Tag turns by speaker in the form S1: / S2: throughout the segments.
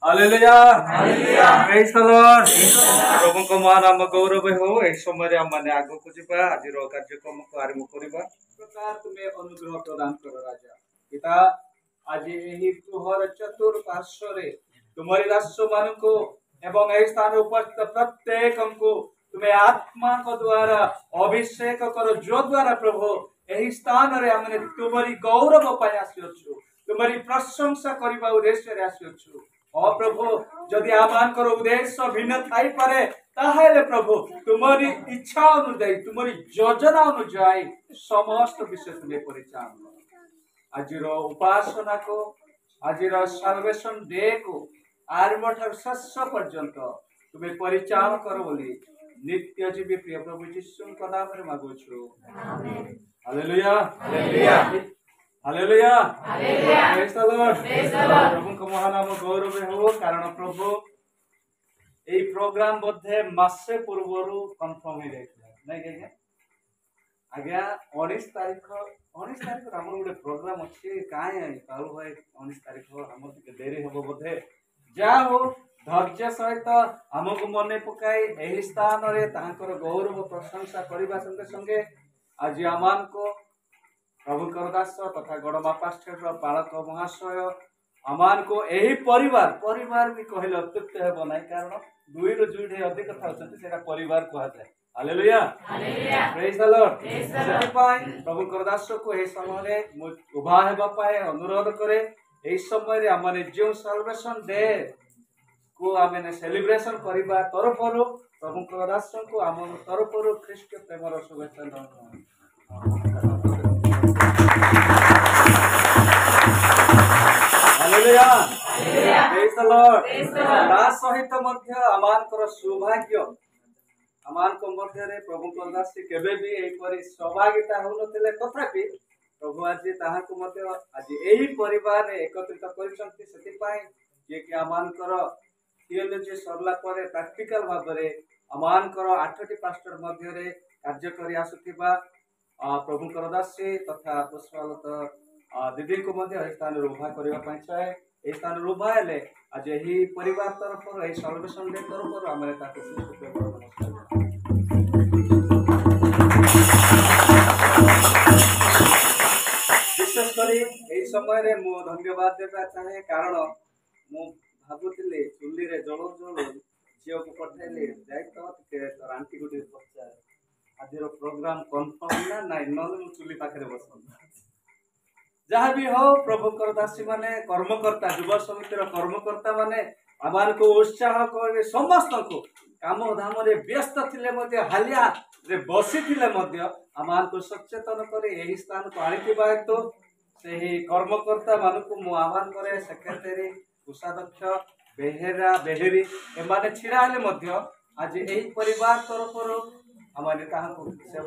S1: Hallelujah praise the Lord प्रभु को मान आम गौरव हो ए समय आम माने आगो को जिबा आज रो कार्यक्रम को आरंभ करबा प्रकार तुम्हें अनुग्रह प्रदान कर राजा पिता आज एही तुहर चतुर्पार्श्व रे तुम्हारी राष्ट्र मान को एवं ए स्थान उपस्थित प्रत्येक को तुम्हें आत्मा को द्वारा अभिषेक करो जो द्वारा प्रभु एही स्थान रे हमने तुम्हारी गौरव पाय आसियो तुम्हारी प्रशंसा करबा उद्देश्य रे आसियो प्रभु जदि आमानकर उद्देश्य भिन्न थाई पारे ताहेले प्रभु तुम्हारी इच्छा अनुଯାୟୀ तुम्हारी योजना अनुଯାୟୀ समस्त विषय तुम्हें परिचालन आज उपासना को आज साल्वेशन डे को आरंभ ठार शेष पर्यंत तुम्हें परिचालन कर बोली नित्य जीवी प्रिय प्रभु यीशु का नाम रे मागुछु amen hallelujah hallelujah hallelujah praise the Lord प्रभु को महानाम गौरव हो कारण प्रभु ए प्रोग्राम बधे मासे पूर्वरु कंफर्म हो जाइछला नै के आज्ञा 19 तारीख हमर गोटे प्रोग्राम अछि काहे कालु भाई 19 तारीख हमर के देरी हबो बधे जा हो धैर्य सहित हमको मने पकाई एही स्थान रे तांकर गौरव प्रशंसा करबा संगे संगे आज आमान को प्रभु करदास तथा गड़मा पास्टर पालक महाशय आमान को यही परिवार भी कहले अत्युक्त हेबो नै कारण दुई रो जुडे अधिक था सेटा परिवार कहा जाए हालेलुया प्रेज द लॉर्ड सेति पाई प्रभु करदास को ए समय रे उभा हेबा पाए अनुरोध करे ए समय रे हमने जो सेलिब्रेशन डे को आमे सेलिब्रेशन करबा तरफरो प्रभु करदास को हम तरफरो ख्रीष्ट प्रेमर शुभेच्छा हालेलुया प्रेज द लॉर्ड ता सहित मध्य आमानकर सौभाग्य आमान को मध्य रे प्रभु करदास केबे भी एई परि सौभाग्यता होनथिले तथापि प्रभु आज ताहा को मध्य आज एही परिवार रे एकत्रित करिसंती सेति पाए जे कि आमानकर थियोलॉजी सरला परे प्रैक्टिकल भाबरे आमानकर 8टी पास्टर मध्य रे कार्य करि आसुथिबा प्रभु करदास तथा पुष्पालत दीदी को मध्य स्थान रुभा करबा पई चाहे ए स्थान रुभा हेले आज एही परिवार तरफ रो ए सेलिब्रेशन डे तरफ रो हमरे ताके विशेष करी ए समय रे मो धन्यवाद देबा चाहे कारण मो भाबुतिले चुल्ली रे जलो जियो को पठैले जाय तो आंटी को पचार आज प्रोग्राम कंफर्म ना नाइ नले चुल्ली पाखरे बसन जहाँ भी हो प्रभु करदासी माने कर्मकर्ता युवा समितिर कर्मकर्ता माने आमार को उत्साह करे समस्त को काम धाम रे व्यस्त थिले मध्ये हालिया रे बसी थिले मध्ये आमार को सचेतन करे एही स्थान को आनिथिबा हेतु सेही कर्मकर्ता मानको मो आह्वान करे सेक्रेटरी कोषाध्यक्ष बेहेरा बेहेरी एमाने छिड़ा हेले मध्ये आज एही परिवार तरफरो आमाने ताहाको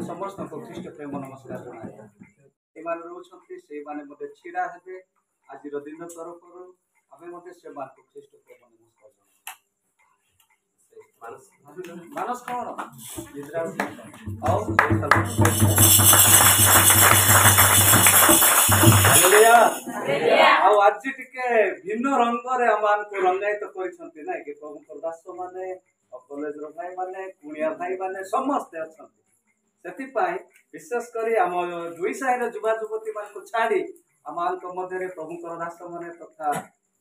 S1: समस्त को ख्रीष्ट प्रेम नमस्कार जणाय एमान रोछंती से माने मते छिड़ा हेबे आज रो दिन तरफरो आबे मते से बात ख्रीष्ट प्रेम नमस्कार जणाय मानस कोन इजराइल आओ हालेलुया हालेलुया आओ आज टिके भिन्न रंग रे आमान को रंगायित करिसंती ना कि प्रभु करदास माने कॉलेज रो भाई माने कुनिया भाई माने समस्त अछंती सेति पाई विशेषकर आम दुई साहिर युवा युवती मान छाड़ी आम मध्य प्रभु दास मैंने तथा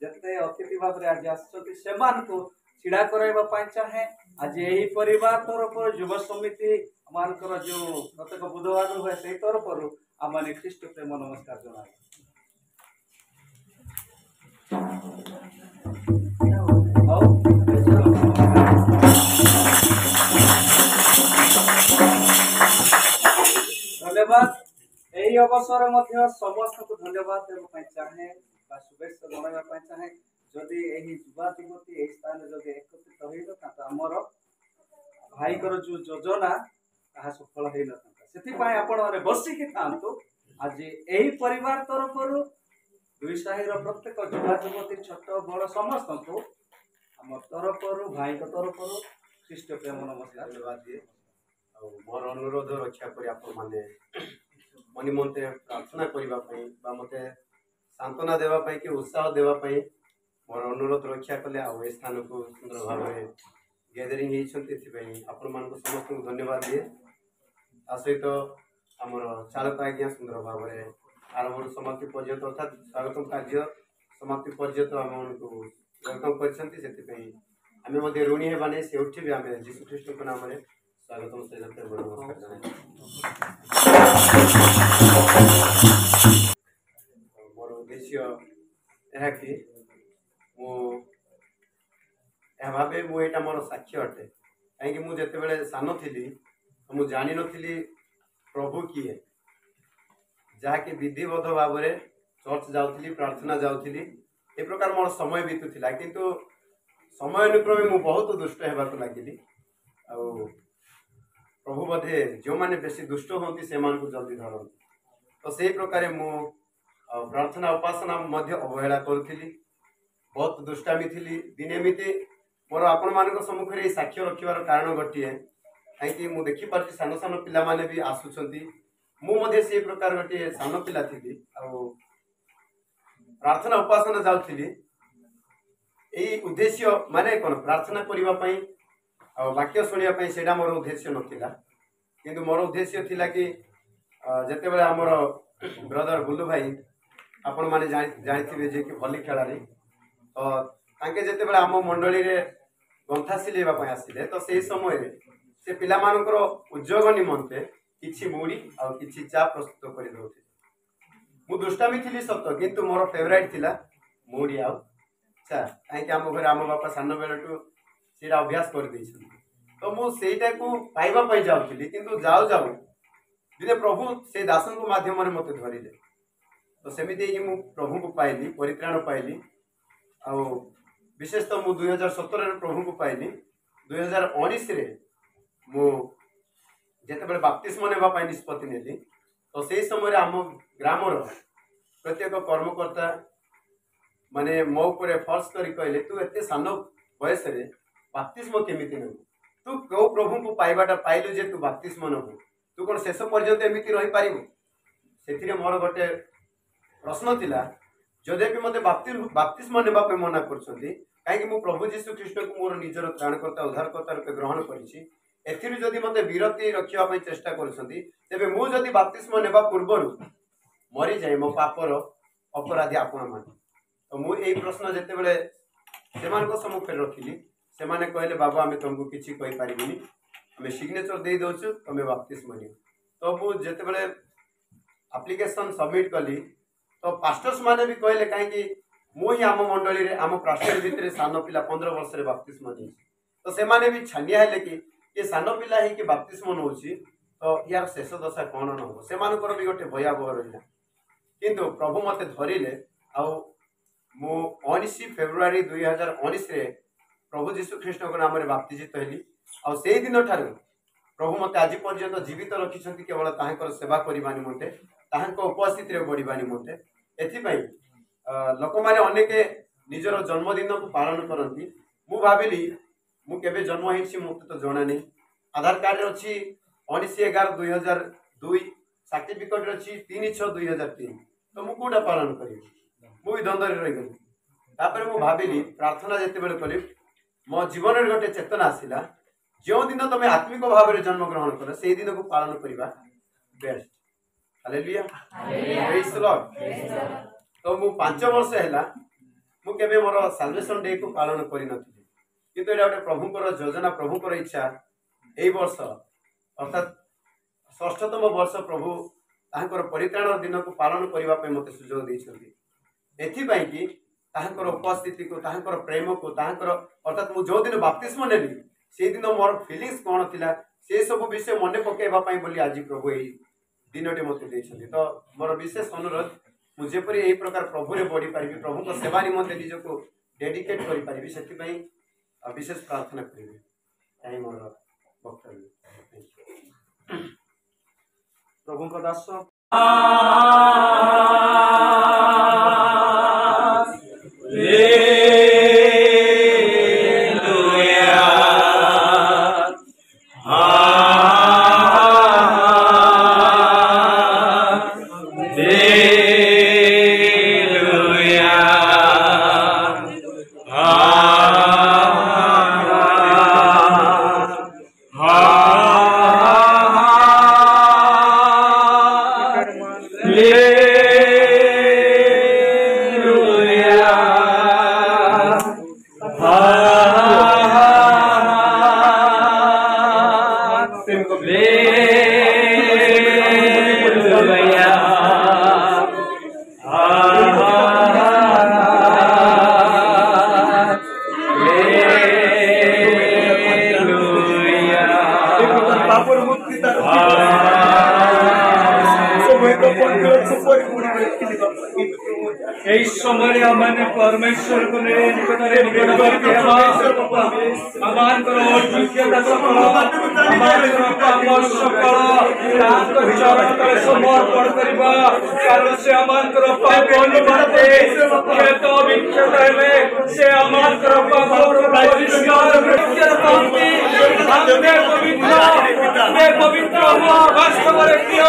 S1: जिते अतिथि भाव में आज आसको छिड़ा करवाई चाहे आज यही परिवार तरफ युव समिति आमर जो प्रत्येक बुधवार हुए से तरफ आम ख्रीष्ट प्रेम नमस्कार जना धन्यवाद यही अवसर समस्त को धन्यवाद देवाई चाहे शुभेच्छा जनवाई चाहे जदि यही युवा युवती यही स्थान जब एकत्रित हो आमर भाई जो योजना ताहा सफल हो ना से बसिकी था आज यही परिवार तरफ दुई साहिर प्रत्येक युवा युवती छोट बड़ समस्त को आम तरफ भाई तरफ ख्रीष्ट प्रेम नमस्कार
S2: धन्यवाद दिए मोर अनुरोध रक्षा कर मन मते प्रार्थना करने मत सांत्वना देवाई कि उत्साह देवाई मोर अनुरोध रक्षा कले आ स्थान को सुंदर भाव में गैदरिंग आपण मान समस्त को धन्यवाद दिए ता सहित आमर चालक आज्ञा सुंदर भाव में आरंभ समाप्ति पर्यंत अर्थात स्वागत कार्य समाप्ति पर्यंत आम को वेलकम कर ऋणी हेबानी से उठी भी आम जीशु ख्रीष्ट को नाम स्वागत मोर उद्देश्य यह कि भावे मुझे मोर साक्ष्य अटे कहीं मुझे सान थी तो जानी नी प्रभु किए जहाँकि विधिबद्ध भाव में चर्च जाऊली प्रार्थना जाऊली ए प्रकार मोर समय बीतुला किंतु समय अनुक्रमे मु बहुत दुष्ट होगा लगिली आ प्रभु बोधे जो मैंने बेसी दुष्ट होती से जल्दी धरती तो से प्रकार मु प्रार्थना उपासना अवहेला करुली बहुत दुष्टामी थी दिने एमती मोर आपण मान सम्मुखें साक्ष्य रखार कारण गोटे कहीं मुझे देखिपार सान सान पिला भी आसुंच मुझे से प्रकार गोटे सान पिला थी प्रार्थना उपासना जाऊली यही उद्देश्य माने कौन प्रार्थना करने वाक्य शुणापी से मोर उद्देश्य नाला कि मोर उद्देश्य थिला कि जिते बड़े आमर ब्रदर बुलू भाई आपण मैंने जानी जे कि भली खेलाड़ी तो तांके जिते बड़े आम मंडली रे गंथा सिलेवाई आसिले तो से समय से पिला मानकर उद्योग निमंते किछि मुड़ी और किछि चा प्रस्तुत कर दौथे मु दुष्टामी थी सत किंतु मोर फेवरेट थिला मुड़ी आउ चा कहीं आम घर आम बापा सान बेलू से अभ्यास कर तो मुझा को पाइबा जाऊली किंतु जाऊ जाऊ दिने प्रभु से दासन को माध्यम मत धरले तो सेमती मु प्रभु को पाइली परित्राण पाइली आ विशेष तो मु 2017 प्रभु को पाइली 2019 रे मु जिते बाप्तिस्म नेबा निष्पत्ति नेली तो से समय आम ग्रामर प्रत्येक कर्मकर्ता माने मो ऊपर फर्स करी कहले तू एते सान बयस रे बाप्तिस्म केमिति नेबु तू क्यों प्रभु को पाइबाटा पाइलु जे तू बाप्तिस्म नेबु तू कौन शेष पर्यंत एमती रही पारिबु सेथिरे मोर गोटे प्रश्न थिला जदि भी मते बाप्तिस्म नेबा पे मना करछंती काहे मु प्रभु यीशु ख्रीष्ट को मोर निजर त्राणकर्ता उद्धारकर्ता रूपे ग्रहण करिछि एथिरु जदि मते विरति रखिबा पे चेष्टा करछंती तेबे मु जदि बाप्तिस्म नेबा पूर्वरु मरी जाय मो पापर अपराधी आपण मान तो मु एई प्रश्न जेते बेले सेमान को सम्मुखें रखिली से माने कहले बाबा आमे तुमको किछि कहि पारिबिनी आमे सिग्नेचर दे दोछु तमे बाप्तिस्म नियो तो मु जेते बेले एप्लिकेशन सबमिट कली तो पास्टर्स माने भी कहले काहे कि मु ही आम मंडली रे आम प्राश्चर्य भितर सान पिला 15 वर्ष रे बाप्तिस्म नी तो से माने भी छानिया हेले कि ये सान पिला ही कि बाप्तिस्म नउछि तो यार शेष दशा कोन न हो से मानकर भी गोटे भयावह रहिला किंतु प्रभु मते धरिले आ मु 19 फेब्रुआरी 2019 रे प्रभु यीशु ख्रीष्ट को नाम बाप्तिजित हेली आ से दिन ठारू प्रभु मते आज पर्यंत जीवित रखिछंती केवल ताहाकर सेवा करबा निमंते ताहाको उपस्थिति रे बढ़िबा निमंते एथिपई लोक माने अनेक निजर जन्मदिन को पालन करती मु भाविली मु केबे जन्म हेछि मते तो जणा नहीं आधार कार्ड रे अछि 19/11/2002 सर्टिफिकेट रे अछि 3/6/2003 तो मु कोडा पालन करी मु द्वंद्व रही गली तापर मु भाविली प्रार्थना जेते बेले कली मो जीवन रे गोटे चेतना आसिला जो दिन तुम आत्मिक भाव में जन्म ग्रहण कर से दिन को पालन करवा best hallelujah praise the Lord तो मु 5 वर्ष हैला मु केबे मोर साल्वेशन डे को पालन करि नथिले किंतु एटा गोटे प्रभुकर योजना प्रभुकर इच्छा एई वर्ष अर्थात षष्ठतम वर्ष प्रभु ताहाकर परित्राण दिन को पालन करबा पे मते सुजोग दैछथि एथि पई कि ताहाकर उपस्थिति को ताहाकर प्रेम को ताहाकर अर्थात मु जो दिन बपतिस्मा नेली से दिन मोर फीलिंग्स कोन थिला से सब विषय मने पकेबा पई बोली आज प्रभु एई दिनटे मते दैछथि तो मोर विशेष अनुरोध मु जेपरि एई प्रकार प्रभु रे बढ़ी पारिबी प्रभु को सेवा निमंते निज को डेडिकेट करि पारिबी सेति पई विशेष प्रार्थना करिबी एई मोर वक्तव्य
S1: प्रभु को दास समय हमने परमेश्वर को निकटरे निकट अमान करो योग्यता सकल अमान करो पाप सकल ताक चरण तले समर्पण करबा कारण से अमान करो पाप अनुमते खेत विक्षत हेले से अमान करो पाप परिष्कार करते हमने पवित्र हुआ वास्तव रे प्रिय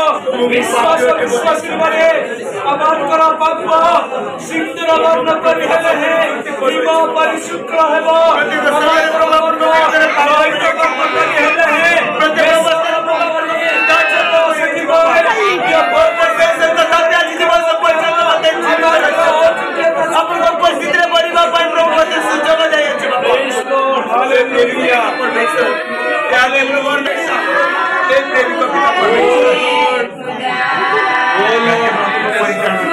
S1: विश्वास करे अमान करो पाप सिंदूर वर्ण करि हेले हे जीव परिशुद्ध हेबो अमान करो पवित्र कर्म करि हेले हे प्रतिवस्त्र भगवान दाचतो से जीव ये परमेश्वर से तथापि आज जीवन सब परिचालन होते अपन उपस्थित रे परिवार पर प्रभु के सुजोग जाय अछि बाबा हालेलुया हालेलुया एक देवी को पिता परमेश्वर बोले हम परिचालन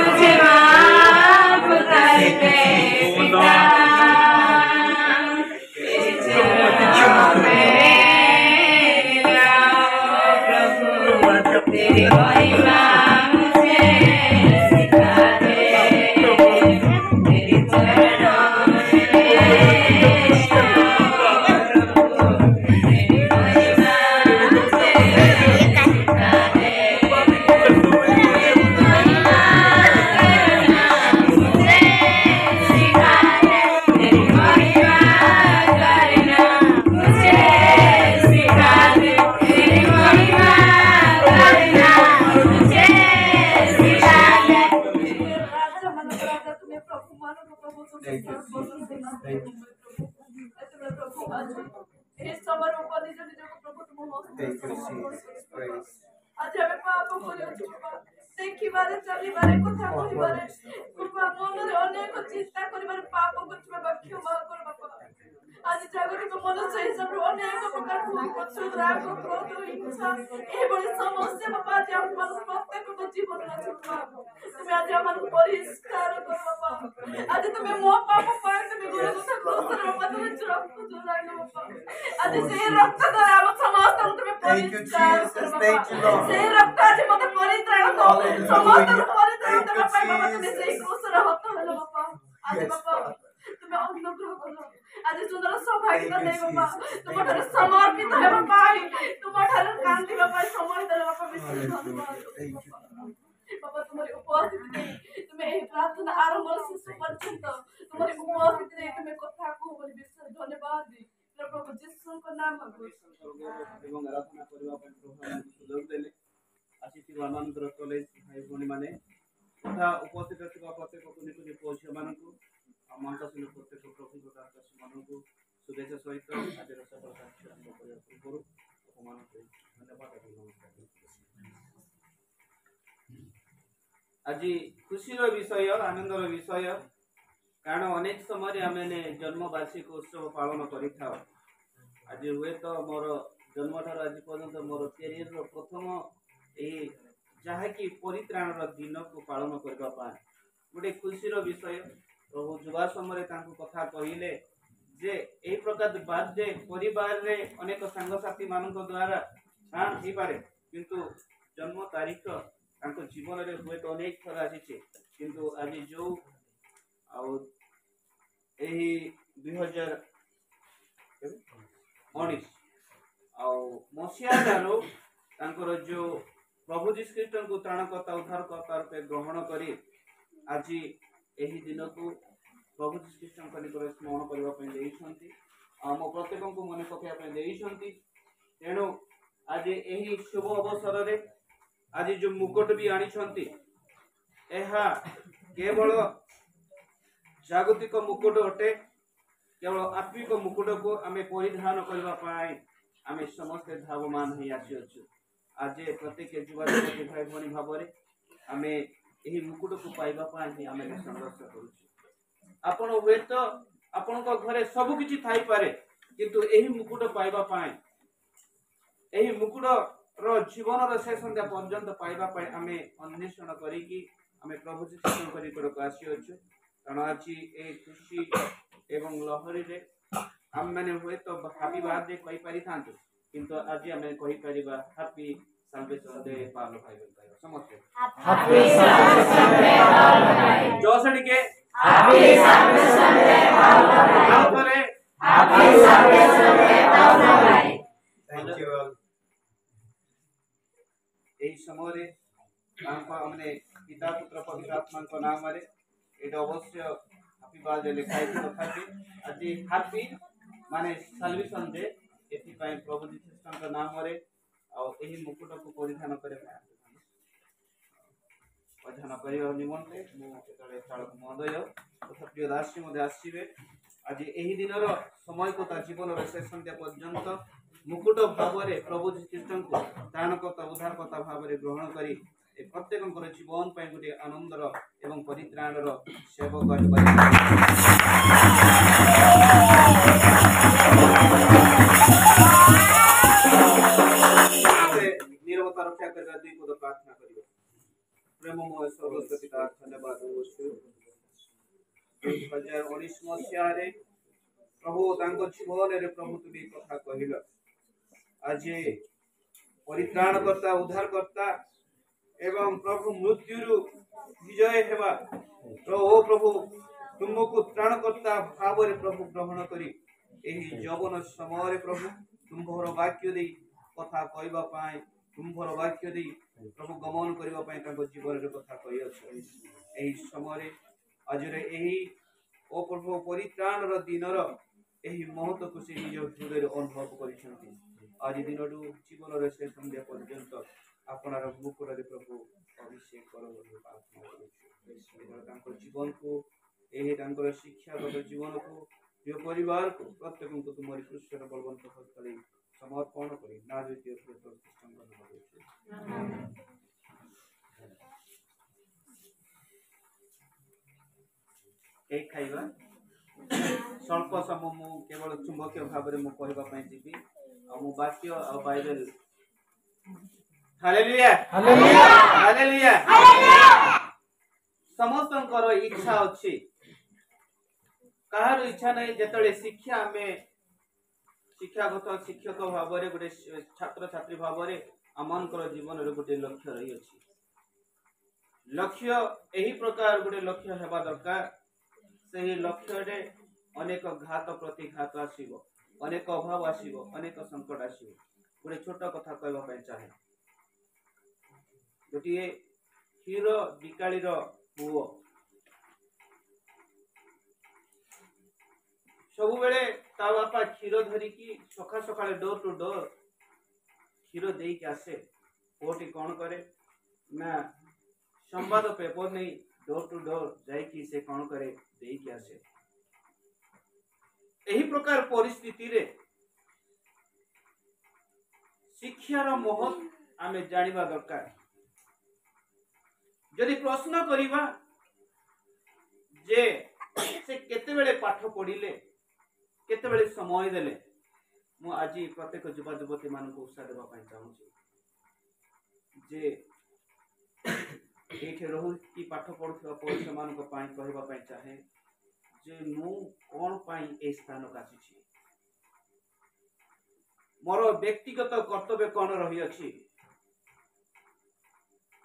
S1: देखिबारे चलिबारे कथा कहिबारे कृपा मनरे अनेक चिंता करिबारे पाप करछबा बाक्य मार कर बापा आज जागतिक मनुष्य हिसाब रे अनेक प्रकार भूख राग क्रोध इच्छा ए बड़ी समस्या बापा जे हम प्रत्येक को जीवन अछि बापा तुम आज हमन परिष्कार कर बापा आज तुम मो पाप पाए तुम गुरु कथा क्रोध रे बापा तुम रक्त जोराई बापा आज से रक्त द्वारा हम समस्त तुम परिष्कार कर बापा से रक्त आज मते परित्राण दो समस्त परित्राण दो बापा बाबा तुम से क्रोध रे हत हलो बापा आज बापा तुम अनुग्रह करो आज सुंदर सौभाग्य दे बाबा तुम ठारे समर्पित है बाबा तुम ठारे कांति बाबा समय दे बाबा विशेष धन्यवाद बाबा तुम्हारी उपस्थिति तुम्हें एही प्रार्थना आरंभ से पर्यंत तुम्हारी उपस्थिति रे तुम्हें कथा को बोली विशेष धन्यवाद दी प्रभु यीशु को नाम में एवं आराधना करबा पर प्रभु सुयोग देले आशीष आनंद कॉलेज भाई भणी माने तथा उपस्थित थिबा प्रत्येक कुनि पहुंचे मानकु मंचशील प्रत्येक प्रभु दास मानकु सुदेश सहित आज सफलता पूर्ण करबा पूर्व अपमान धन्यवाद।
S3: आज खुशीर विषय आनंदर विषय कारण अनेक समय आम जन्म वार्षिक उत्सव पालन कर आज हुए तो मोर जन्म ठार आज पर्यंत मोर कैरियर प्रथम यही जहाँकि परित्राण दिन को पालन करने गोटे खुशीर विषय प्रभु जुवा समय कथा कहले जे यही प्रकार बर्थडे परिवार रे अनेक सांगसाथी मान द्वारा हो पारे किंतु जन्म तारीख जीवन में हुए तो अनेक थर आसी किंतु आज जो यही 2019 मसीहा जो प्रभु जीशु ख्रीष्ट को त्राणकर्ता उद्धारकर्ता रूपे ग्रहण करी आज यही दिन को प्रभु जीशु ख्रीष्ट निकट स्मरण करने मो प्रत्येक को मन पकड़ाई तेणु आज यही शुभ अवसर रे आज जो मुकुट भी आनी केवल जागतिक मुकुट अटे केवल आत्मिक मुकुट को आम परिधान करने आम समस्ते धावमान हो आसी आज प्रत्येक युवा भाई भाई भाव में आम यही मुकुट को पाइबापी आम संघर्ष करुँ हुए तो आपण घरे सब किछि थाई पारे किंतु यही मुकुट पाइबापी यही मुकुट रो जीवन शेष संध्या पर्यंत पाइबापी आम अन्वेषण करी आम प्रभु जीशु निकट को आसी अच्छु कारण आज ये खुशी एवं लहरी रे आम मैंने हुए तो हैप्पी बर्थडे कहि पारि थांतु किंतु आज आम कहि परिबा हैप्पी साल्वेशन डे पालन पाइबा समस्त हैप्पी साल्वेशन डे पालन जोसडी के हैप्पी साल्वेशन डे पालन हैप्पी साल्वेशन डे पालन थैंक यू ऑल एही समय हमने पिता पुत्र पवित्र आत्मा नाम रे एटा अवश्य हैप्पी बर्थडे लिखाई तथापि आज हैप्पी माने साल्वेशन डे एथि पय प्रभु जीशु नाम रे आ एही मुकुट को परिधान करे अध्ययन करने निमंते मुझे चालक महोदय तथा प्रिय दासी मध्य आसवे आज यही दिन समय को जीवन शेष संध्या पर्यंत मुकुट भाव में प्रभु जीशु को त्राणकर्ता उद्धारकर्ता भाव में ग्रहण करी प्रत्येक जीवन पर गोटे आनंदर एवं परित्राणर सेवक नीरवता रक्षा करने दुई पद प्रार्थना कर प्रेममय स्वर्गस्थ पिता धन्यवाद 2019 मसीह प्रभु जीवन रे प्रभु तुम्हें कथा कहल आज परित्राणकर्ता उद्धारकर्ता एवं प्रभु मृत्यु विजय हेबा तो ओ प्रभु तुमको त्राणकर्ता भाव में प्रभु ग्रहण करी एही जवन समय प्रभु तुम्भर वाक्य दे कथा कहबा पाए तुम्भर वाक्य दे प्रभु गमन करबा पाए ताको जीवन रे कथा कहि अछि एही समय आज रे एही ओ प्रभु परित्राण रो दिन रो एही महत्व को से निज हृदय अनुभव करिसथि आज दिनडू जीवन रे शेष संध्या पर्यंत आपनार मुकुट रे प्रभु अभिषेक करो प्रार्थना करू तांको जीवन को एही तांको शिक्षागत जीवन को जो परिवार को प्रत्येक को तुम्हारी कृष्ण बलवंत हस्तले समर्पण करी ना द्वितीय प्रतिष्ठान करना एक खाइबा स्वल्प समय मु केवल चुंबकीय भाव में मु कहबा पई जीबी आ मु वाक्य आ Bible hallelujah hallelujah hallelujah hallelujah समस्तंकर इच्छा अछि कहार इच्छा नहीं जेतले शिक्षा में शिक्षागत शिक्षक भाव में गोटे छात्र छात्री भाव में आमनकर जीवन रे गोटे लक्ष्य रही अछि लक्ष्य एही प्रकार गोटे लक्ष्य हेबा दरकार से लक्ष्य रे अनेक घात प्रतिघात आसीबो अनेक अभाव आसीबो अनेक संकट आसीबो गोटे छोट कथा कहबा पय चाहे गोटे क्षीर बिकाळीर पुओ सब बेले ता बापा क्षीर धरिकी सखा सकाळे डोर टू डोर क्षीर देई के आसे ओटी कोन करे ना संवाद पेपर नहीं डोर टू डोर जाई की से कोन करे देई के आसे एही प्रकार परिस्थिति रे शिक्षार महत्व आमे जानिबा दरकार जदि प्रश्न करिबा जे से केते बेले पाठ पढ़िले केते बेले समय देले मु आज प्रत्येक युवा युवती मान को उत्साह देबा पई चाहूची जे एठे रहु की पाठ पढ़ुवा पुरुष मान को पई कहबा पई चाहे जे मु कोन पई ए स्थान का आछि मोर व्यक्तिगत कर्तव्य कौन रही अछि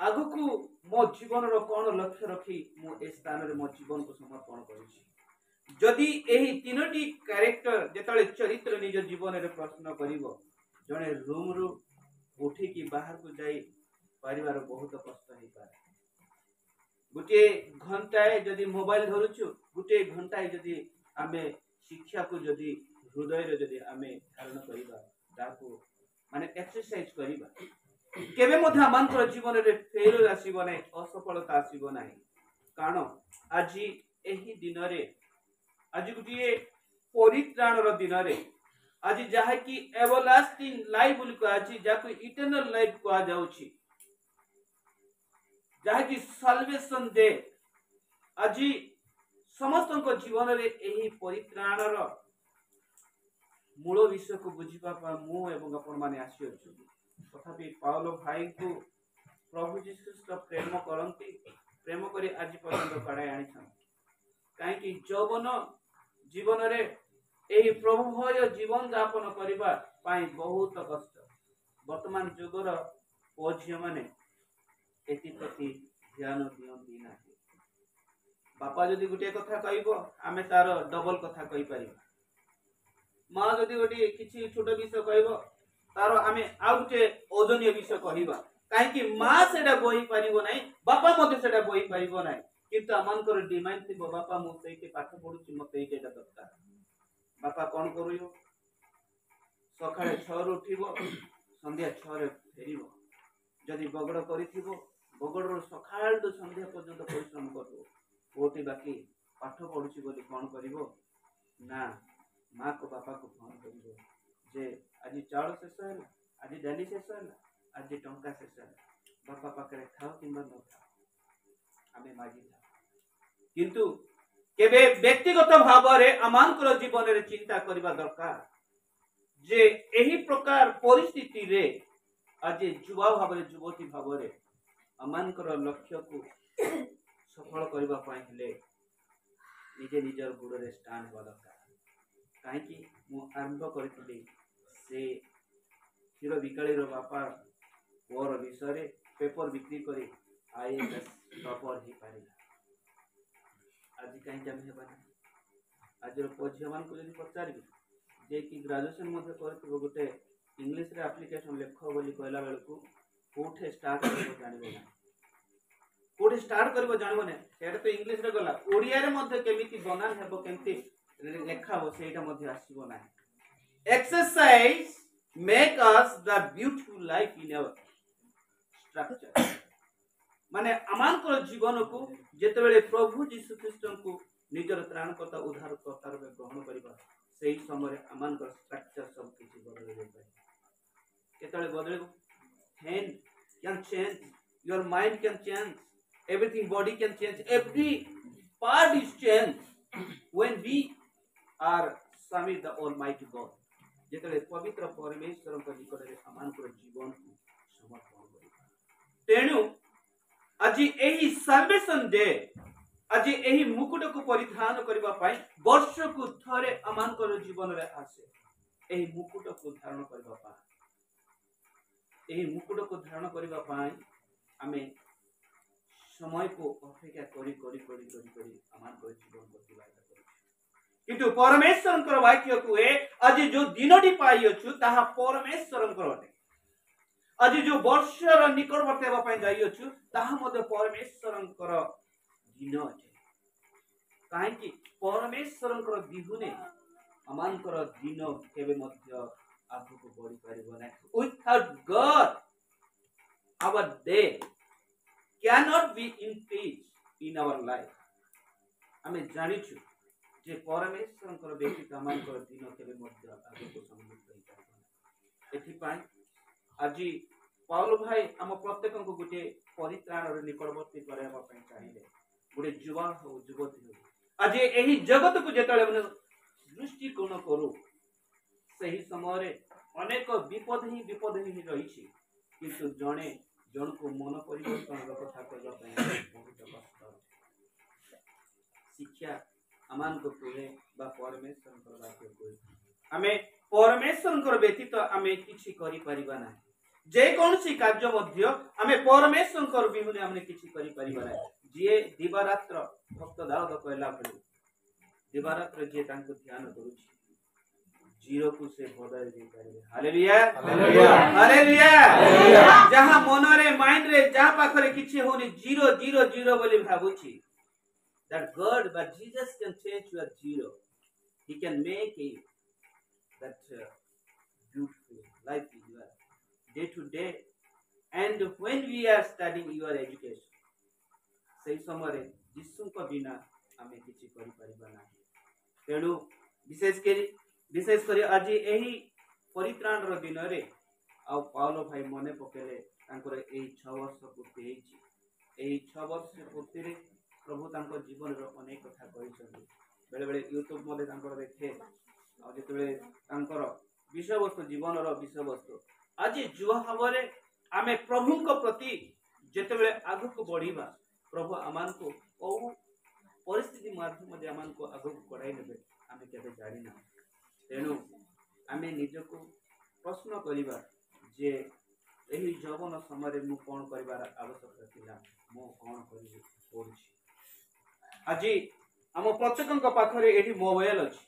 S3: आगु को मो जीवन रो कौन लक्ष्य रखी मो ए स्थान रे मो जीवन को समर्पण करिछि जदि एही तीनोटी कैरेक्टर जेतले चरित्र निज जीवन रे प्रश्न करिवो जने रूम रो उठी की बाहर को जाई परिवार बहुत कष्ट ही पारे गुटे घंटाए जदि मोबाइल धरुछु गुटे घंटाए जदि आमे शिक्षा को जदि हृदय रे जदि आमे धारण करिबा ताको माने एक्सरसाइज करिबा केबे मध्ये आमानकर जीवन रे फेल आसीबो नै असफलता आसीबो नै कारण आज एही दिन रे आज गुटिए परित्राण रो दिन रे आज जहा कि एवरलास्टिंग लाइफ बोली को आज जाको इटर्नल लाइफ को आ जाउछि जहा कि साल्वेशन डे आज समस्त को जीवन रे एही परित्राण रो मूल विषय को बुझीपा मु एवं आपण माने आसी अछि तथापि पाउलो भाई को प्रभु जीसु प्रेम करंती प्रेम करी आज पर्यंत कड़ाई आनी छन काहे कि जौवन जीवन रे एही प्रभु भय जीवन यापन करिबा पाई बहुत कष्ट वर्तमान जुगर पुओझियो माने एति प्रति ध्यान दियंती नाही बापा जदि गुटे कथा कहइबो आमे तार डबल कथा कहि परिबा माँ जदि गोटे किसी छोट विषय कहब तार आमे आउ गोटे ओजनीय विषय कहबा काहे माँ सेटा बही पारिबो नाही बापा मते सेटा बही पारिबो नाही किंतु आमानकर डिमांड थिबो बापा मु सेठी पाठ पढुची मते एटा दरकार बापा कोन करियो सकाळे 6 रु उठिबो संध्या 6 रे फेरिबो जदि बगड़ करिथिबो बगड़ रो सकाळ तो संध्या पर्यंत परिश्रम करबो ओटी बाकी पाठ पढुची बोली कोन करिवो ना माँ को बापा को फोन करिवो जे आज चाउल शेष है आज डाली शेष है आज टंका शेष है बापा पाखरे खाओ किंबा न खाओ आमे मागी था किंतु केबे व्यक्तिगत भाव रे अमानकर जीवन रे चिंता करबा दरकार जे एही प्रकार परिस्थिति रे आज युवा भाव रे युवती भाव रे अमानकर लक्ष्य को सफल करबा पाई हेले निजे निजर गुड़ रे स्टैंड होबा दरकार काहे कि मु आरंभ करथिली से क्षीर बिकाली रो बापा और विषय रे पेपर बिक्री करी आईएएस टॉपर ही पारिला आज कहीं जम हेबा आज रो पोझियो मान को जदी पचारबी जे कि ग्रेजुएशन मध्ये करथिबो गोटे इंग्लिश रे एप्लीकेशन लेखो बोली कहला बेल को कोठे स्टार्ट करबो जानिबो ना कोठे स्टार्ट करबो जानिबो ना सेटा तो इंग्लिश रे गला ओडिया रे मध्ये केमिति बनान हेबो केमिति लेखा हो सेटा मध्ये आसीबो ना exercise make us the beautiful life in our structure माने अमान को जीवन को जेते बेले प्रभु यीशु ख्रीस्ट को निजर त्राणकर्ता उद्धारकर्ता रूपे ग्रहण करबा सेही समय अमान को स्ट्रक्चर सब किछि बदल जाय केतले बदलेबो hand can change your mind can change everything body can change every part is changed when we are submit the almighty god जेतले पवित्र परमेश्वर को निकट रे अमान को जीवन को समर्पण करिबा तेनु आज एही सर्वेशन डे आज एही मुकुट को परिधान करबा पाई वर्ष को थरे अमान को जीवन रे आसे एही मुकुट को धारण करबा पाई एही मुकुट को धारण करबा पाई आमे समय को अपेक्षा करी करी करी करी करी अमान को जीवन को अतिबाहित करी किंतु परमेश्वर वाक्य को आज जो दिनटी पाई अछु ताहा परमेश्वर आज जो वर्षर निकटवर्ती हेबा पई जाई अछु ताहा मध्ये परमेश्वर दिन अछि काहे कि परमेश्वर विहुने अमानकर दिन केबे मध्ये आगु को बढ़ी परिबो नै without God our day cannot be in peace in our life हमें जानि छु जे परमेश्वर व्यक्ति अमानकर दिन केबे मध्ये आगु को समृद्ध होई परिबो एथि पई आज पाउल भाई आम प्रत्येक को गोटे परित्राण निकटवर्ती कराइबा पई चाहिए गोटे युवा हो युवती हो आज यही जगत को जेतले दृष्टिकोण करू सही समय अनेक विपद ही रही किंतु जड़े जन को मन परिवर्तन कथा कहवाई बहुत कष्ट शिक्षा आमान को कहे परमेश्वर वाक्य कहे आमे परमेश्वर व्यतीत आमे किछि करि परिबा ना जे कौनसी कार्य मध्य आमे परमेश्वर बिहुने आमे किछि करि परिबा ना जे दिवारात्र भक्त दाऊद कहला भली दिवारात्र जे तांको ध्यान करूछि जीरो को से बदल दे पारे हालेलुया हालेलुया हालेलुया जहां मन रे माइंड रे जहां पाखरे किछि होनी जीरो जीरो जीरो बोली भाबुछि that God but Jesus can change your zero. He can make it that beautiful life in your day to day. And when we are studying your education, सही समय जिसुं को बिना हमें किसी करि परिबा ना तेणु विशेष करी आज एही परित्राण रो दिन रे आ पाउलो भाई मने पकेले तांकर एही 6 वर्ष पूर्ति हेछि एही 6 वर्ष पूर्ति रे प्रभु तांकर जीवन रो अनेक कथा कहिसथि बेले बेले यूट्यूब मध्ये तांकर देखे आ जेतबे तांकर विषय वस्तु जीवन रो विषय वस्तु आज जुवा हबरे आमे प्रभु को प्रति जेतबे आगु को बढ़ीबा प्रभु आमान को ओ परिस्थिति माध्यम मध्ये आमान को आगु को बढ़ाई नेबे आमे केबे जानि ना तेणु आमे निजको प्रश्न करिबा जे एही जवन समय मु कोन करिबार आवश्यकता थिला मु कोन करिबि पड़छि आज आम प्रत्येक पाखरे एठी मोबाइल अछि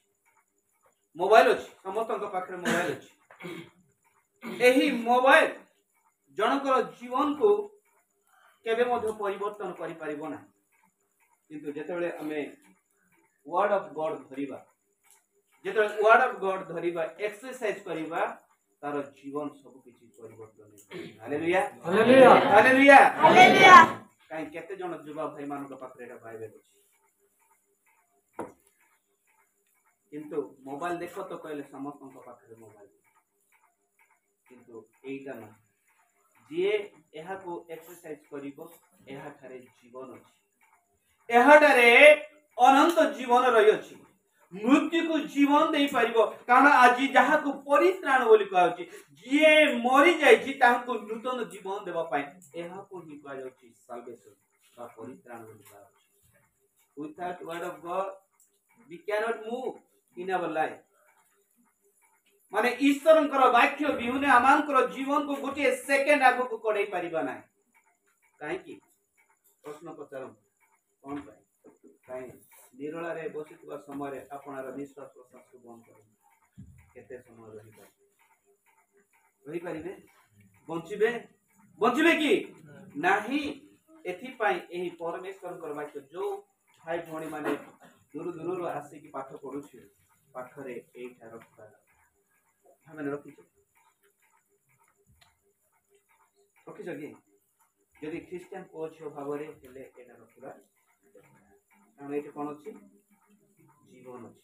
S3: समस्त पाखरे मोबाइल अछि एही मोबाइल जनकर जीवन को केबे मध्य परिवर्तन करि परिबो ना किंतु जेतेबेले आमे वर्ड ऑफ गॉड धरिबा जेतेबेले वर्ड ऑफ गॉड धरिबा एक्सरसाइज करिबा तार जीवन सब किछि परिवर्तन हे हालेलुया हालेलुया हालेलुया हालेलुया काई केते जन युवा भाई मानक पाखरे एटा बाइबल अछि किंतु मोबाइल देखो तो कहले समस्त पाखरे मोबाइल किंतु एटा ना जे एहा को एक्सरसाइज करिवो एहा थारे जीवन अछि एहा थारे अनंत जीवन रही अछि मृत्यु को जीवन दे पारिबो कारण आज जहा को परित्राण बोली कहउछि जे मरि जाय छि ताको नूतन जीवन देबा पाए एहा को ही कहउछि साल्वेशन बा परित्राण बोली कहउछि without word of God we can not move in our life माने ईश्वरंकर वाक्य बिहुने आमानकर जीवन को गोटे सेकेंड आगो को कढाई परिबा नाही काहे कि प्रश्न पचारम कोन काहे निरोला रे बसितबा समय रे आपनार निश्वास प्रश्वास को बंद कर केते समय रही परिबे बंचिबे कि नाही एथि पाई एही परमेश्वरकर वाक्य जो भाई भणी माने दूर दूर आसी कि पाठ पढुछि पाठरे एठा रखता हमें रखिछ कि यदि ख्रिस्टियन कोच भावरे हेले एटा रखिबा कारण एठी कोन अछि जीवन अछि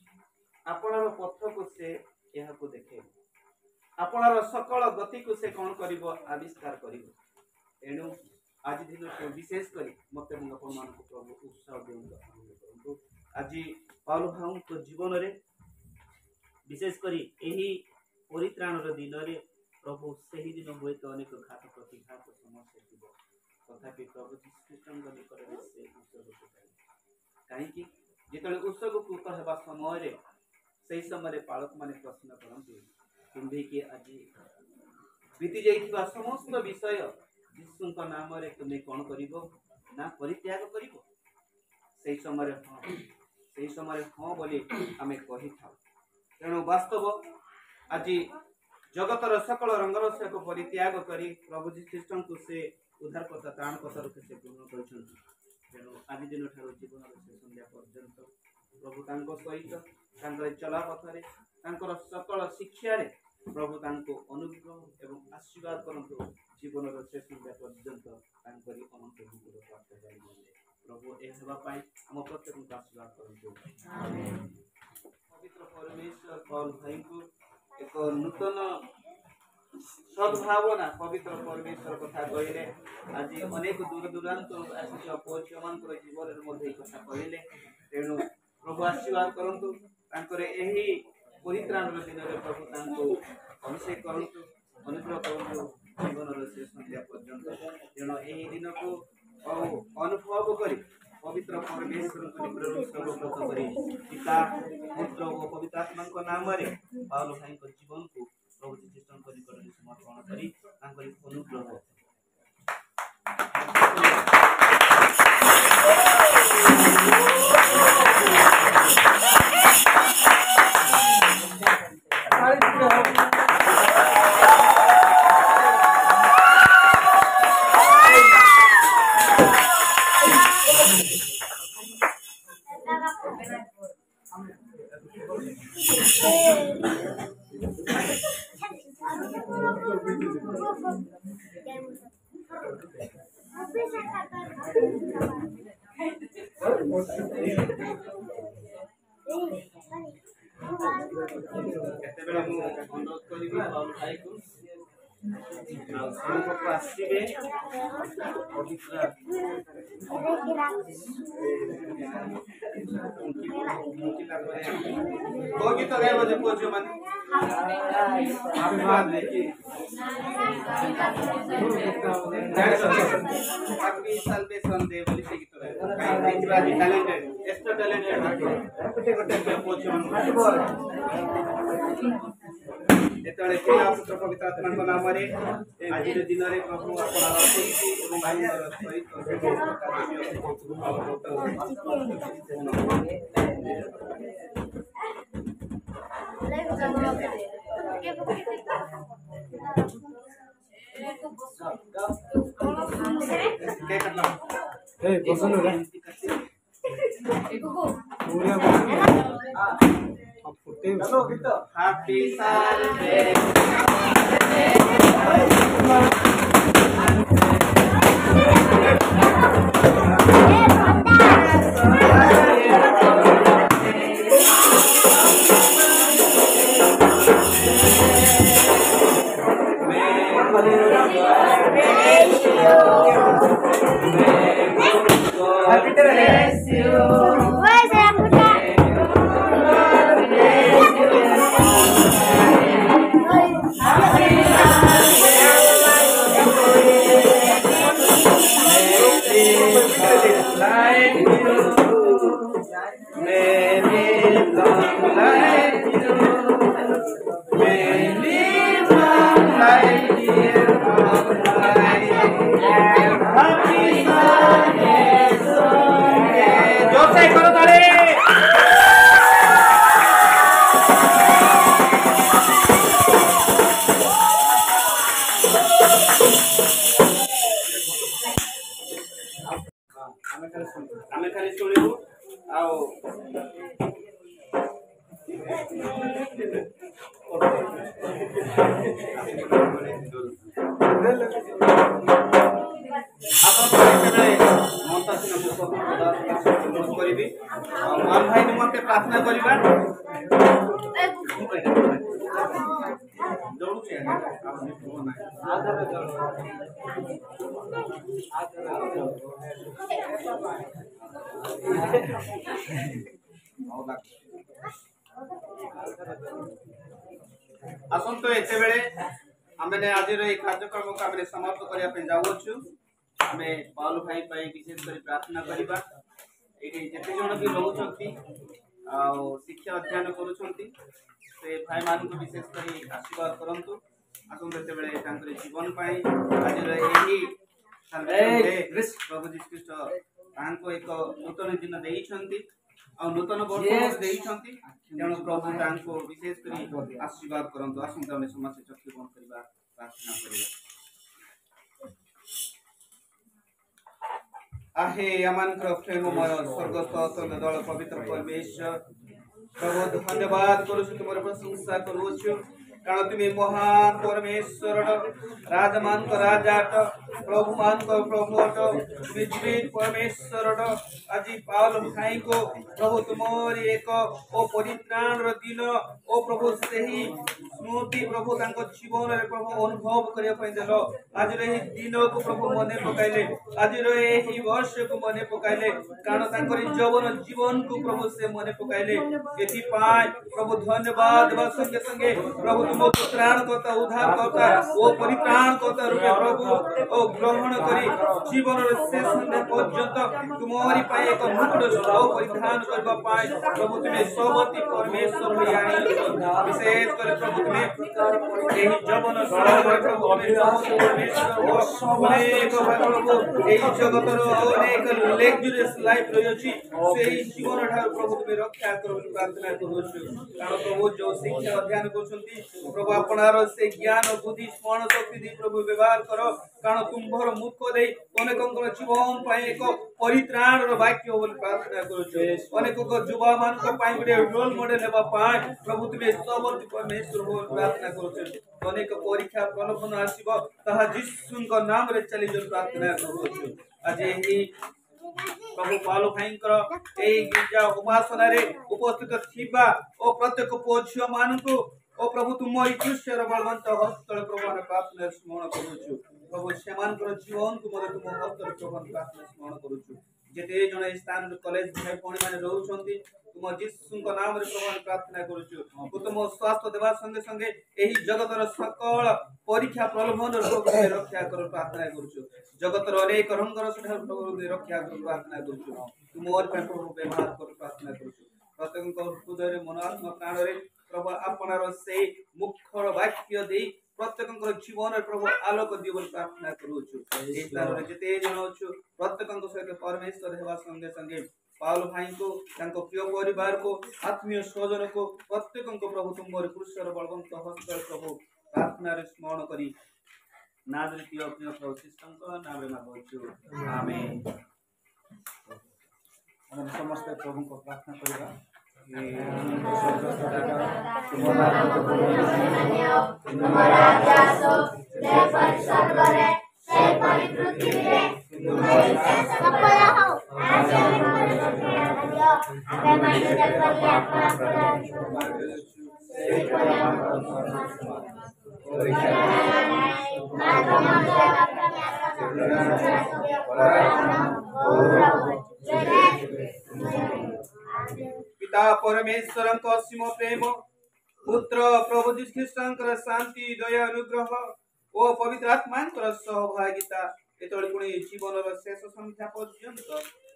S3: आपनार पथ को से एहा को देखे आपनार सकल गति को से कोन करिवो आविष्कार करिवो एनु आज दिन को विशेष करी मते मन अपन मान को प्रभु उत्साह देउ आज पाउल भाऊ को जीवन रे विशेष करी एही परित्राण रो दिन रे प्रभु सही दिन होय तो अनेक घात प्रतिघात समस्या थिबो तथापि प्रभु ख्रिस्टन को निकट रे से उत्सव को काहे कि जेतले उत्सव को कहबा समय रे सही समय रे पालक माने प्रश्न करंती तुंबे के आज बीती जाइथिबा समस्त विषय यीशुଙ୍କ नाम रे तुमे कोन करिवो ना परित्याग करिवो सही समय रे हां बोली हमें कहि था तेणु वास्तव आज जगतर सकल रंगरस्य को परित्याग करी प्रभु जी ख्रिस्टन को से उद्धारकर्ता त्राणकर्ता रूपे से पूर्ण करछन्ति तेणु आज दिन ठारो जीवन से संध्या पर्यंत प्रभु तांको सहित तांकर चला पथरे तांकर सकल शिक्षा रे प्रभु तांको अनुग्रह एवं आशीर्वाद करंतु जीवन रो से संध्या पर्यंत तांकरी अनंत जीवन प्राप्त जाय प्रभु ए सेवा पाई हम प्रत्येक को आशीर्वाद करंतु आमेन पवित्र परमेश्वर पाउल भाई को एक नूतन सद्भावना पवित्र परमेश्वर कथा कहले आज अनेक दूर दूरांत आसिक पुओ मान जीवन कथा कहले तेणु प्रभु आशीर्वाद करंतु यही परित्राण दिन में प्रभु अभिषेक करंतु अनुग्रह करंतु जीवन शेष संध्या पर्यंत तेणु यही दिन को अनुभव करी पवित्र परमेश्वर को सर्वव्रत करी पिता पुत्र और पवित्र आत्मा नाम रे पाउल भाई जीवन को प्रभु जीसस को निकट समर्पण करी अनुग्रह गीत गाइब जे पुओ मन आशीर्वाद लेके हैप्पी सल्वेशन डे बोली से गीत गाइब टैलेंटेड एक्स्ट्रा टैलेंटेड गोटे पुओ मन जेतले पिता पुत्र पवित्र आत्मा नाम रे आज दिन रे प्रभु आपन आशीष एवं भाईर हैप्पी आमे खाली सुनिबु आओ भाई निमंते प्रार्थना करिबा आसंतो एते बेले आमे आज कार्यक्रम को आमे समाप्त करिया पे जाउछु आमे पाउल भाई पाई विशेष करी प्रार्थना करिबा एठी जते जण भी रहउछंती आ शिक्षा अध्ययन करूछंती से भाई मान को विशेष करी आशीर्वाद करंतु आसंतो एते बेले तांकर जीवन पाई आज एही प्रभु जीसस ख्रीष्ट तांको एक नूतन दिन देइछंती आ नूतन वर्ष देइछंती तेणु प्रभु तांको विशेष करी आशीर्वाद करंतु आसंतो आमे समस्त चक्षु बंद करिबा प्रार्थना करिबा आहे अमानकर प्रेममय स्वर्गस्थ दल पवित्र परमेश्वर प्रभु धन्यवाद करूछु तुमर प्रशंसा करूछु कारण तुम्हें महान परमेश्वर राजमान राजा प्रभु मान को प्रभु अटो तुम्हें जीवित परमेश्वर अटो आज पावल भाई को प्रभु तुमरी एक ओ परित्राण रो दिन ओ प्रभु सही स्मृति प्रभु तांको जीवन रे प्रभु अनुभव करिया पय देलो आज रे दिन को प्रभु मने पकाइले आज रे एही वर्ष को मने पकाइले कारण तांकर जवन जीवन को प्रभु से मने पकाइले एथि पाए प्रभु धन्यवाद देवा संगे संगे प्रभु तुम त्राण करता उद्धार करता ओ परित्राण करता रूपे प्रभु ओ ग्रहण करी जीवन रे शेष संध्या पर्यंत तुमरी पाए एक मुकुट ओ परिधान करबा पाए प्रभु तुमे सबति परमेश्वर होई आनी विशेष कर प्रभु तुमे एही जवन समय प्रभु परमेश्वर हो अनेक प्रभु एही जगतर अनेक लेक्चरस लाइफ रही सेही जीवन ठार प्रभु तुमे रक्षा करो प्रार्थना करूछु कारण प्रभु जो शिक्षा अध्ययन करछंती प्रभु आपनार से ज्ञान बुद्धि स्मरण शक्ति दी प्रभु व्यवहार करो कारण तुम्भर मुख दे अनेकंकर जीवन पाए एक परित्राण रो वाक्य बोल प्रार्थना करूछु अनेक युवा मान को पाए गुडे रोल मॉडल हेबा पाए प्रभु तुमे सबति परमेश्वर हो प्रार्थना करूछु अनेक परीक्षा प्रलोभन आसीबो ताहा यीशुଙ୍କ नाम रे चली जो प्रार्थना करूछु आज एही प्रभु पालो भाईंकर एही गिरजा उपासना रे उपस्थित थिबा ओ प्रत्येक पोझियो मानकु ओ प्रभु तुम ईश्वर बलवंत हस्तल प्रभु प्रार्थना स्मरण करूछु प्रभु सेमानकर जीवन को मदे तुम हस्तल प्रभु प्रार्थना स्मरण करूछु जेते जण स्थान कॉलेज भाई पणी माने रहउछंती तुम यीशुଙ୍କ नाम रे प्रभु प्रार्थना करूछु उत्तम स्वास्थ्य देवा संगे संगे एही जगतर सकल परीक्षा प्रलोभन रोग से रक्षा करो प्रार्थना करूछु जगतर अनेक रंगर सठा प्रभु रक्षा करो प्रार्थना करूछु तुम और प्रभु व्यवहार करो प्रार्थना करूछु प्रत्येक हृदय रे मन आत्मा प्राण रे प्रभु आपनार से मुखर वाक्य दे प्रत्येक जीवन प्रभु आलोक दियो बोल प्रार्थना करूछु एही तार जेते जण अछु प्रत्येक सहित परमेश्वर हेबा संगे संगे पावल भाई को तांको प्रिय परिवार को आत्मीय स्वजन को प्रत्येक प्रभु तुमर पुरुषर बलवंत हस्त प्रभु प्रार्थना रे स्मरण करी नाजरीय अपने प्रभु शिष्टଙ୍କ नाम रे मागुछु आमेन
S1: हम समस्त प्रभु को प्रार्थना करिबा
S3: पिता परमेश्वर असीम प्रेम पुत्र प्रभु यीशु ख्रीष्टंकर शांति दया अनुग्रह ओ पवित्र आत्मांकर सहभागिता एतोड़ पुणी जीवन शेष संख्या पर्यंत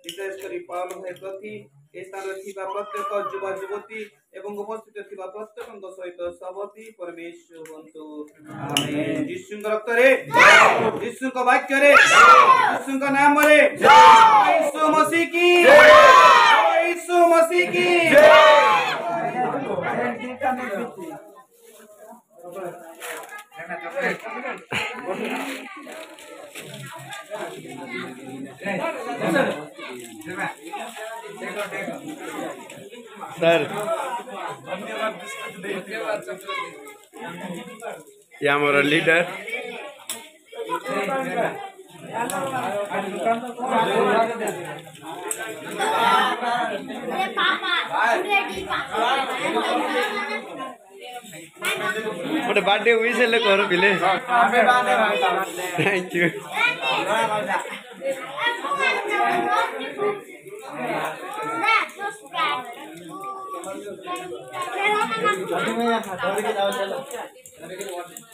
S3: विशेष करी पावल भाई प्रति स्थान थिबा प्रत्येक युवा युवती एवं उपस्थित थिबा प्रत्येक सहित सबति परमेश्वर हुंतु आमेन यीशुଙ୍କ रक्त रे यीशुଙ୍କ वाक्य रे यीशुଙ୍କ नाम रे यीशु मसीह की यीशु मसीह की
S2: सर ये हमारा लीडर मोटे बर्थडे हुई से ले करो बिले थैंक यू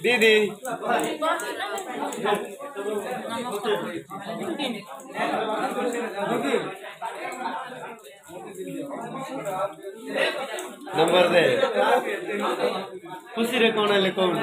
S2: दीदी नंबर दे खुशी रे कौन है कौन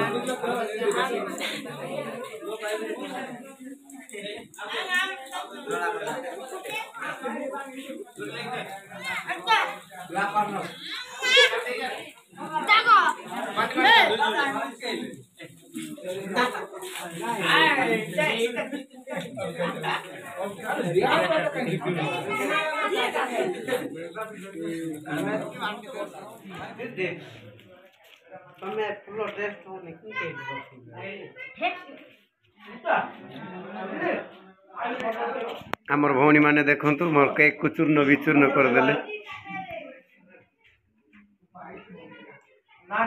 S4: Tome full dress to nikin ke
S2: आमर भौणी माने देखंतु मोर केक को चूर्ण विचूर्ण कर देले
S1: ना